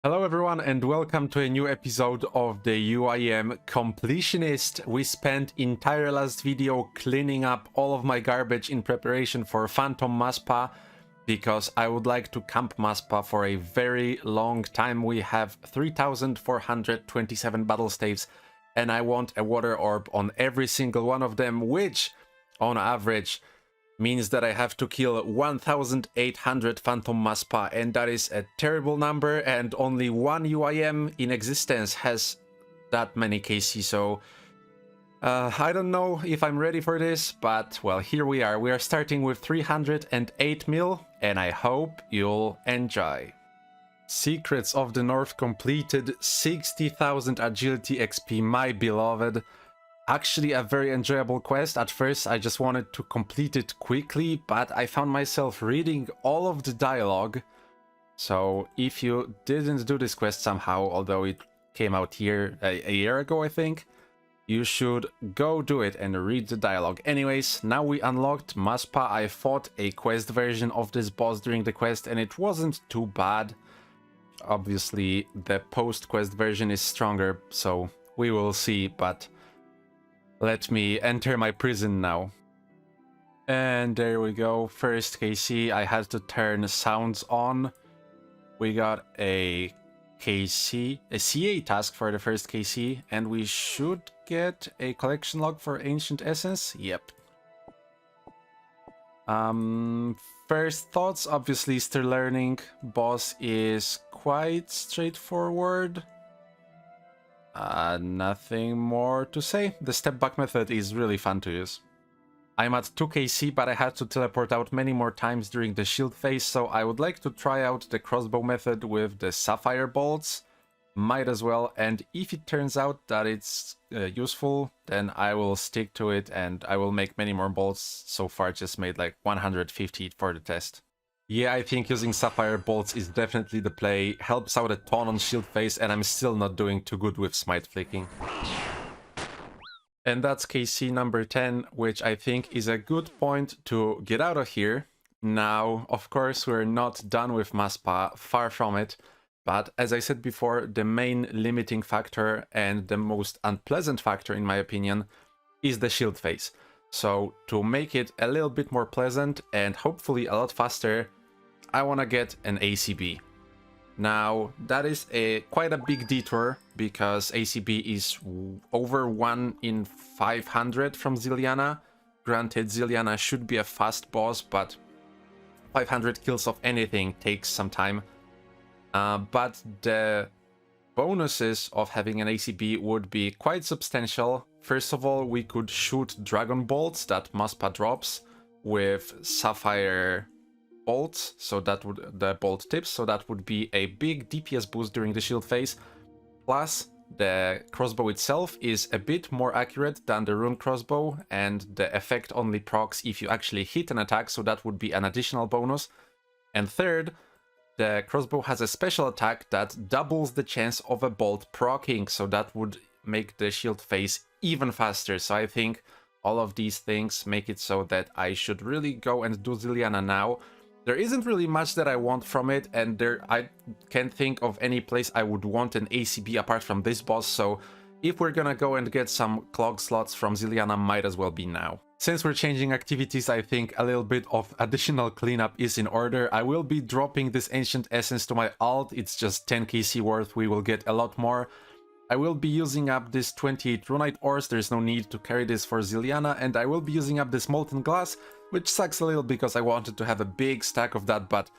Hello everyone and welcome to a new episode of the UIM Completionist. We spent entire last video cleaning up all of my garbage in preparation for Phantom Muspah because I would like to camp Muspah for a very long time. We have 3,427 battlestaves and I want a water orb on every single one of them, which on average means that I have to kill 1,800 Phantom Muspah, and that is a terrible number, and only one UIM in existence has that many KC, so I don't know if I'm ready for this, but well, here we are. We are starting with 308 mil, and I hope you'll enjoy. Secrets of the North completed, 60,000 agility XP, my beloved. Actually a very enjoyable quest. At first I just wanted to complete it quickly, but I found myself reading all of the dialogue. So if you didn't do this quest somehow, although it came out here a year ago I think, you should go do it and read the dialogue. Anyways, now we unlocked Muspah. I fought a quest version of this boss during the quest and it wasn't too bad. Obviously the post-quest version is stronger, so we will see, but let me enter my prison now. And there we go. First KC, I had to turn sounds on. We got a KC, a CA task for the first KC, and we should get a collection log for Ancient Essence. Yep. First thoughts, obviously still learning. Boss is quite straightforward. Nothing more to say. The step back method is really fun to use. I'm at 2 KC, but I had to teleport out many more times during the shield phase, so I would like to try out the crossbow method with the sapphire bolts. Might as well, and if it turns out that it's useful, then I will stick to it and I will make many more bolts. So far just made like 150 for the test. Yeah, I think using Sapphire Bolts is definitely the play, helps out a ton on shield phase, and I'm still not doing too good with smite flicking. And that's KC number 10, which I think is a good point to get out of here. Now, of course, we're not done with Muspah, far from it, but as I said before, the main limiting factor and the most unpleasant factor, in my opinion, is the shield phase. So, to make it a little bit more pleasant and hopefully a lot faster, I want to get an ACB. Now, that is quite a big detour, because ACB is over 1 in 500 from Zilyana. Granted, Zilyana should be a fast boss, but 500 kills of anything takes some time. But the bonuses of having an ACB would be quite substantial. First of all, we could shoot Dragon Bolts that Muspah drops with Sapphire bolts, so that would the bolt tips, so that would be a big DPS boost during the shield phase. Plus, the crossbow itself is a bit more accurate than the rune crossbow, and the effect only procs if you actually hit an attack, so that would be an additional bonus. And third, the crossbow has a special attack that doubles the chance of a bolt proccing, so that would make the shield phase even faster. So I think all of these things make it so that I should really go and do Zilyana now. There isn't really much that I want from it, and I can't think of any place I would want an ACB apart from this boss, so if we're gonna go and get some clog slots from Zilyana, might as well be now. Since we're changing activities, I think a little bit of additional cleanup is in order. I will be dropping this Ancient Essence to my alt, it's just 10 KC worth, we will get a lot more. I will be using up this 28 Runite ores, there's no need to carry this for Zilyana, and I will be using up this Molten Glass, which sucks a little because I wanted to have a big stack of that, but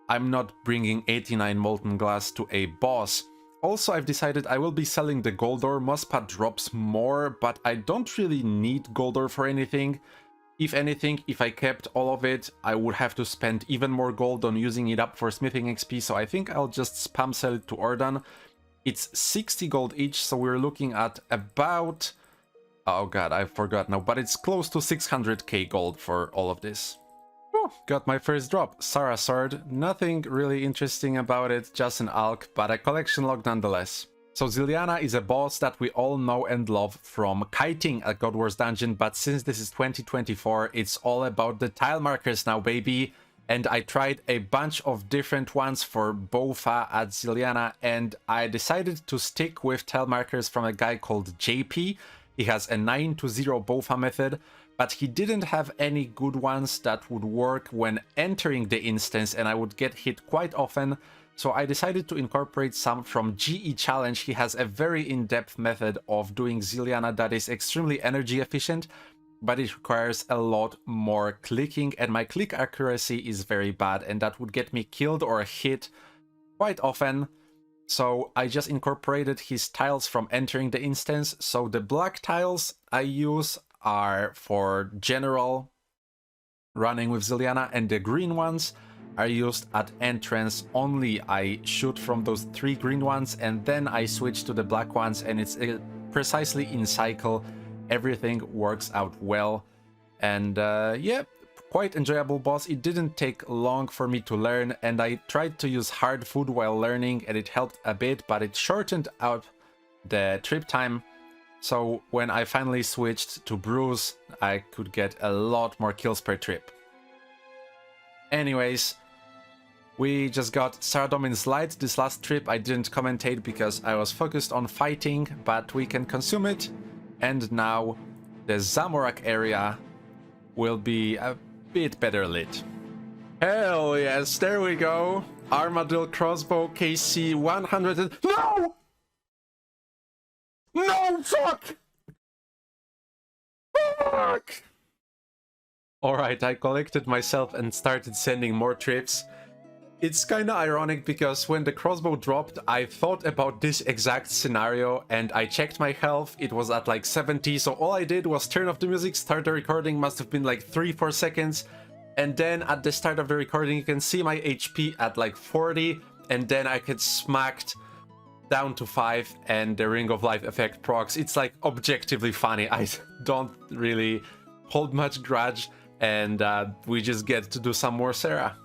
I'm not bringing 89 Molten Glass to a boss. Also, I've decided I will be selling the gold ore. Muspah drops more, but I don't really need gold ore for anything. If anything, if I kept all of it, I would have to spend even more gold on using it up for smithing XP, so I think I'll just spam sell it to Ordan. It's 60 gold each, so we're looking at about... oh god, I forgot now, but it's close to 600k gold for all of this. Whew, got my first drop, Sarah Sword. Nothing really interesting about it, just an alch, but a collection log nonetheless. So Zilyana is a boss that we all know and love from kiting at God Wars Dungeon, but since this is 2024, it's all about the tile markers now, baby. and I tried a bunch of different ones for Bofa at Zilyana, and I decided to stick with tile markers from a guy called JP. He has a 9-0 Bofa method, but he didn't have any good ones that would work when entering the instance, and I would get hit quite often. So I decided to incorporate some from GE Challenge. He has a very in-depth method of doing Zilyana that is extremely energy efficient, but it requires a lot more clicking, and my click accuracy is very bad, and that would get me killed or hit quite often. So I just incorporated his tiles from entering the instance. So the black tiles I use are for general running with Zilyana, and the green ones are used at entrance only. I shoot from those 3 green ones, and then I switch to the black ones, and it's precisely in cycle. Everything works out well, and yeah, quite enjoyable boss. It didn't take long for me to learn, and I tried to use hard food while learning, and it helped a bit, but it shortened out the trip time. So when I finally switched to brews, I could get a lot more kills per trip. Anyways, we just got Saradomin's Light. This last trip I didn't commentate because I was focused on fighting, but we can consume it. And now the Zamorak area will be a bit better lit. Hell yes, there we go. Armadillo crossbow KC 100 and... No! No, fuck! Fuck! Alright, I collected myself and started sending more trips. It's kinda ironic because when the crossbow dropped, I thought about this exact scenario and I checked my health. It was at like 70, so all I did was turn off the music, start the recording, must have been like 3-4 seconds. And then at the start of the recording, you can see my HP at like 40, and then I get smacked down to 5 and the Ring of Life effect procs. It's like objectively funny. I don't really hold much grudge, and we just get to do some more Sarah.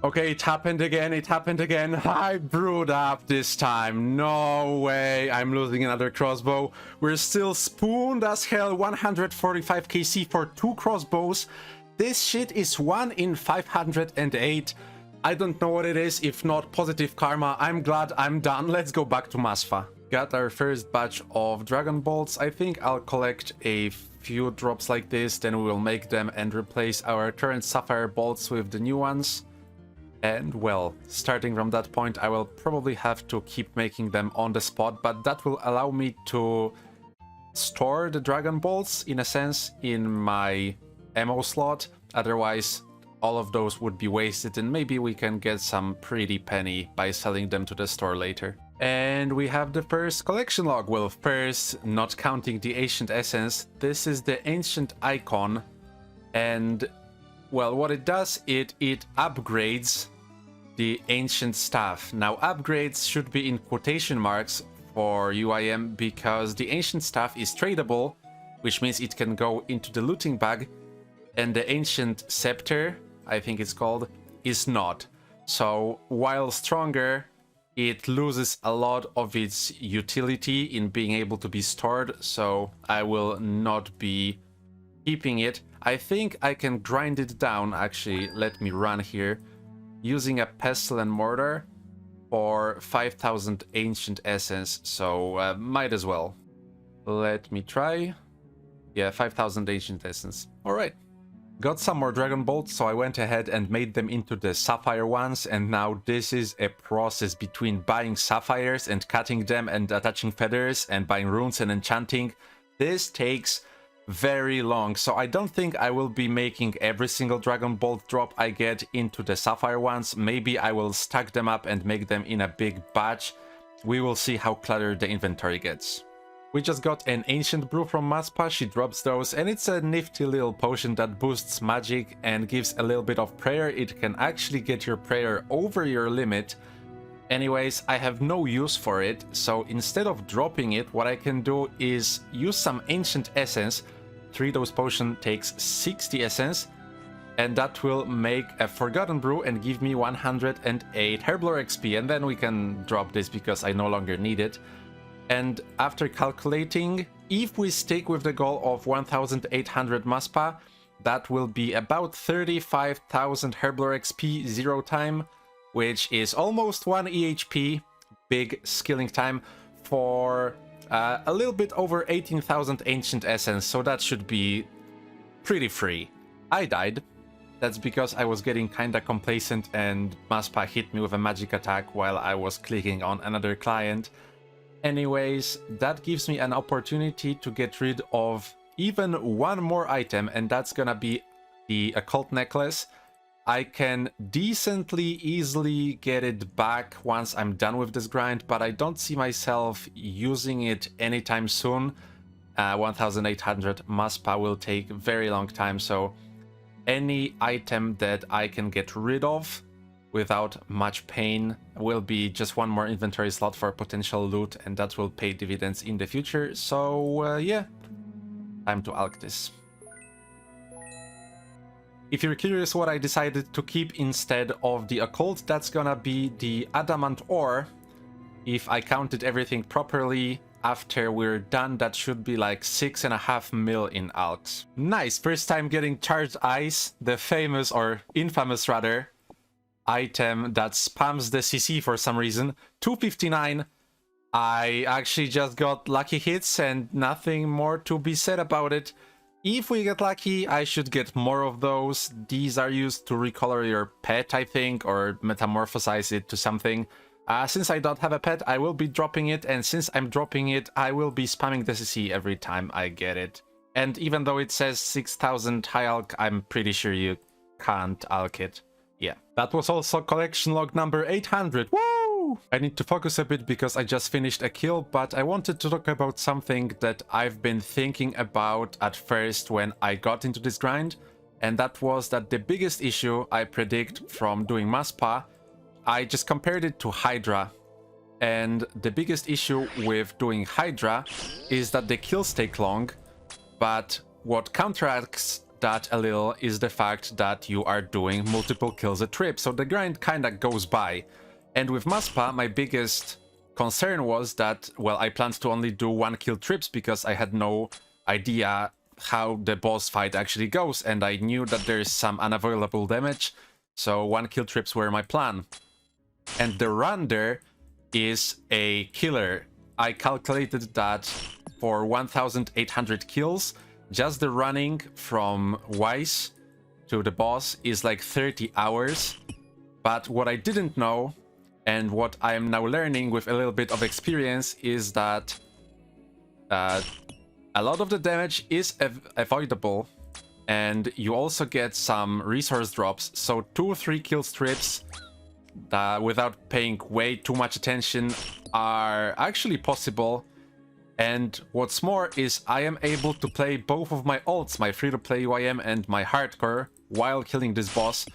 Okay, it happened again, I brewed up this time. No way, I'm losing another crossbow. We're still spooned as hell, 145 KC for 2 crossbows. This shit is 1 in 508. I don't know what it is, if not positive karma. I'm glad I'm done. Let's go back to Muspah. Got our first batch of Dragon Bolts. I think I'll collect a few drops like this, then we will make them and replace our current Sapphire Bolts with the new ones. And well, starting from that point, I will probably have to keep making them on the spot, but that will allow me to store the Dragon Bolts, in a sense, in my ammo slot. Otherwise, all of those would be wasted, and maybe we can get some pretty penny by selling them to the store later. And we have the first collection log. Well, first, not counting the Ancient Essence, this is the Ancient Icon, and well, what it does, it upgrades the Ancient Staff. Now, upgrades should be in quotation marks for UIM because the Ancient Staff is tradable, which means it can go into the looting bag, and the Ancient Scepter, I think it's called, is not. So, while stronger, it loses a lot of its utility in being able to be stored, so I will not be keeping it. I think I can grind it down. Actually, let me run here using a pestle and mortar for 5,000 Ancient Essence, so might as well. Let me try. Yeah, 5,000 Ancient Essence. Alright. Got some more Dragon Bolts, so I went ahead and made them into the Sapphire ones, and now this is a process between buying Sapphires and cutting them and attaching feathers and buying runes and enchanting. This takes very long, so I don't think I will be making every single Dragon Bolt drop I get into the Sapphire ones. Maybe I will stack them up and make them in a big batch. We will see how cluttered the inventory gets. We just got an Ancient Brew from Muspah. She drops those, and it's a nifty little potion that boosts magic and gives a little bit of prayer. It can actually get your prayer over your limit. Anyways, I have no use for it, so instead of dropping it, what I can do is use some Ancient Essence. 3 dose potion takes 60 essence, and that will make a Forgotten Brew and give me 108 Herblore XP, and then we can drop this because I no longer need it. And after calculating, if we stick with the goal of 1,800 Muspah, that will be about 35,000 Herblore XP 0 time, which is almost 1 EHP, big skilling time, for a little bit over 18,000 Ancient Essence, so that should be pretty free. I died. That's because I was getting kinda complacent and Muspah hit me with a magic attack while I was clicking on another client. Anyways, that gives me an opportunity to get rid of even one more item, and that's gonna be the Occult Necklace. I can decently easily get it back once I'm done with this grind, but I don't see myself using it anytime soon. 1800 Muspah will take a very long time, so any item that I can get rid of without much pain will be just one more inventory slot for potential loot, and that will pay dividends in the future. So yeah, time to alch this. If you're curious what I decided to keep instead of the occult, that's gonna be the adamant ore. If I counted everything properly, after we're done, that should be like 6.5 mil in alchs. Nice, first time getting charged ice, the famous, or infamous rather, item that spams the CC for some reason. 259. I actually just got lucky hits and nothing more to be said about it. If we get lucky, I should get more of those. These are used to recolor your pet, I think, or metamorphosize it to something. Since I don't have a pet, I will be dropping it, and since I'm dropping it, I will be spamming the CC every time I get it. And even though it says 6,000 high alch, I'm pretty sure you can't alch it. Yeah. That was also collection log number 800. Woo! I need to focus a bit because I just finished a kill, but I wanted to talk about something that I've been thinking about at first when I got into this grind, and that was that the biggest issue I predict from doing Muspah, I just compared it to Hydra, and the biggest issue with doing Hydra is that the kills take long, but what counteracts that a little is the fact that you are doing multiple kills a trip, so the grind kinda goes by. And with Muspah, my biggest concern was that, well, I planned to only do 1 kill trips because I had no idea how the boss fight actually goes, and I knew that there is some unavoidable damage, so 1 kill trips were my plan. And the run there is a killer. I calculated that for 1800 kills, just the running from Weiss to the boss is like 30 hours. But what I didn't know, and what I am now learning with a little bit of experience, is that a lot of the damage is avoidable, and you also get some resource drops. So 2-3 kill strips without paying way too much attention are actually possible. And what's more is I am able to play both of my ults, my free-to-play UIM and my hardcore, while killing this boss.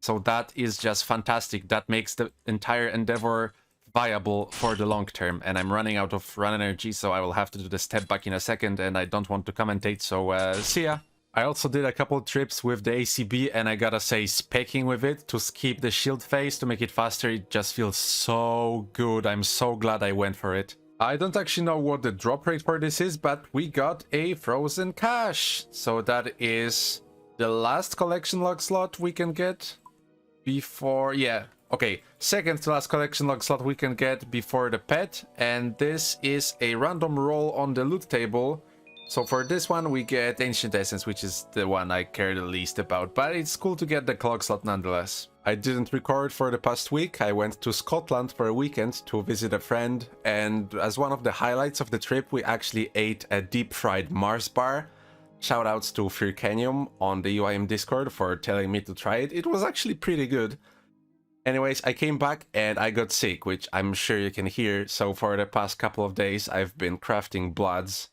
So that is just fantastic. That makes the entire endeavor viable for the long term. And I'm running out of run energy, so I will have to do the step back in a second, and I don't want to commentate, so see ya. I also did a couple trips with the ACB, and I gotta say, specking with it to skip the shield phase to make it faster, it just feels so good. I'm so glad I went for it. I don't actually know what the drop rate for this is, but we got a frozen cache. So that is the last collection log slot we can get before... yeah, okay. Second to last collection log slot we can get before the pet. And this is a random roll on the loot table. So for this one we get Ancient Essence, which is the one I care the least about, but it's cool to get the clock slot nonetheless. I didn't record for the past week. I went to Scotland for a weekend to visit a friend, and as one of the highlights of the trip we actually ate a deep fried Mars bar. Shoutouts to Fircanium on the UIM Discord for telling me to try it. It was actually pretty good. Anyways, I came back and I got sick, which I'm sure you can hear, so for the past couple of days I've been crafting bloods.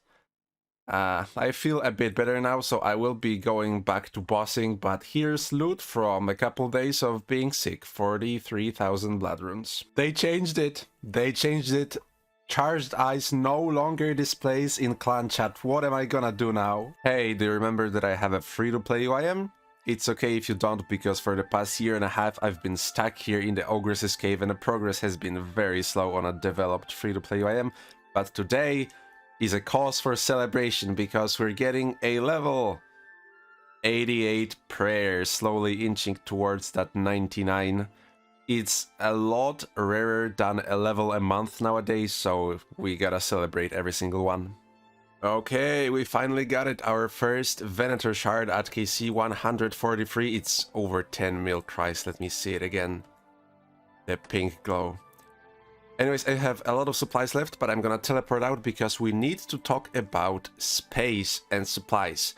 I feel a bit better now, so I will be going back to bossing, but here's loot from a couple days of being sick. 43,000 blood runes. They changed it. They changed it. Charged ice no longer displays in clan chat. What am I gonna do now? Hey, do you remember that I have a free-to-play UIM? It's okay if you don't, because for the past year and a half I've been stuck here in the Ogress's Cave and the progress has been very slow on a developed free-to-play UIM. But today is a cause for celebration because we're getting a level. 88 prayers, slowly inching towards that 99. It's a lot rarer than a level a month nowadays, so we gotta celebrate every single one. Okay, we finally got it, our first Venator shard at KC 143. It's over 10 mil, Christ, let me see it again. The pink glow. Anyways, I have a lot of supplies left, but I'm gonna teleport out because we need to talk about space and supplies.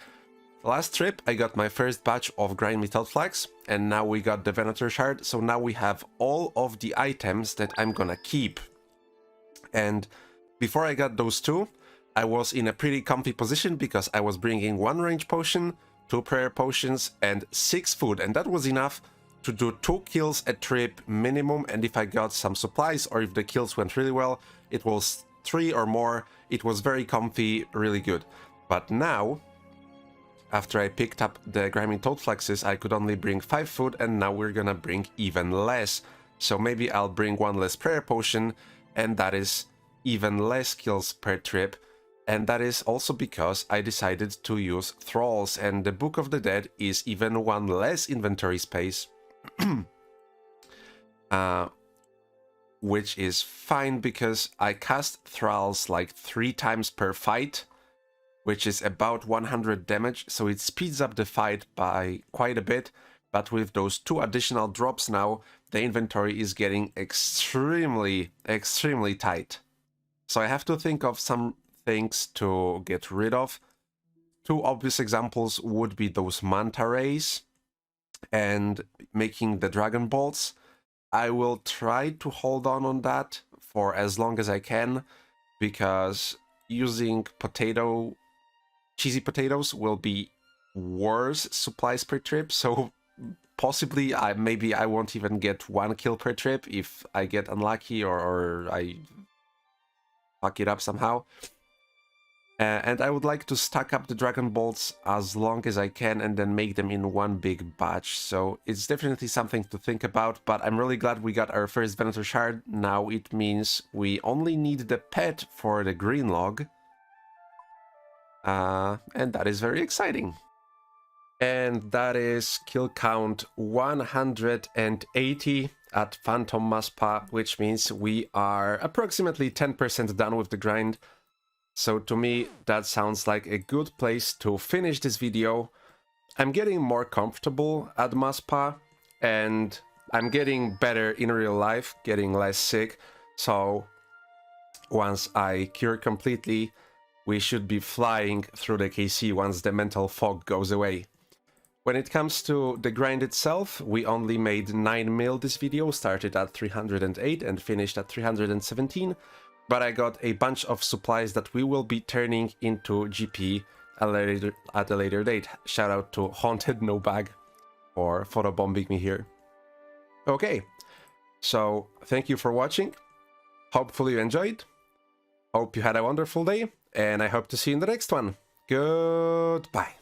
Last trip, I got my first batch of grind metal flags, and now we got the Venator shard, so now we have all of the items that I'm gonna keep. And before I got those two, I was in a pretty comfy position because I was bringing 1 range potion, 2 prayer potions, and 6 food, and that was enough to do 2 kills a trip minimum, and if I got some supplies or if the kills went really well, it was 3 or more. It was very comfy, really good. But now, after I picked up the grinding toad flaxes, I could only bring 5 food, and now we're gonna bring even less. So maybe I'll bring 1 less prayer potion, and that is even less kills per trip. And that is also because I decided to use thralls, and the Book of the Dead is even 1 less inventory space. Which is fine because I cast thralls like 3 times per fight, which is about 100 damage, so it speeds up the fight by quite a bit, but with those 2 additional drops now, the inventory is getting extremely tight. So I have to think of some things to get rid of. 2 obvious examples would be those manta rays and making the dragon bolts. I will try to hold on that for as long as I can, because using cheesy potatoes will be worse supplies per trip, so possibly maybe I won't even get 1 kill per trip if I get unlucky or I fuck it up somehow. And I would like to stack up the dragon bolts as long as I can and then make them in 1 big batch. So it's definitely something to think about, but I'm really glad we got our first Venator shard. Now it means we only need the pet for the green log. And that is very exciting. And that is kill count 180 at Phantom Muspah, which means we are approximately 10% done with the grind. So to me, that sounds like a good place to finish this video. I'm getting more comfortable at Muspah, and I'm getting better in real life, getting less sick. So once I cure completely, we should be flying through the KC once the mental fog goes away. When it comes to the grind itself, we only made 9 mil this video, started at 308 and finished at 317. But I got a bunch of supplies that we will be turning into GP at a later date. Shout out to Haunted No Bag for photobombing me here. Okay, so thank you for watching. Hopefully you enjoyed. Hope you had a wonderful day, and I hope to see you in the next one. Goodbye.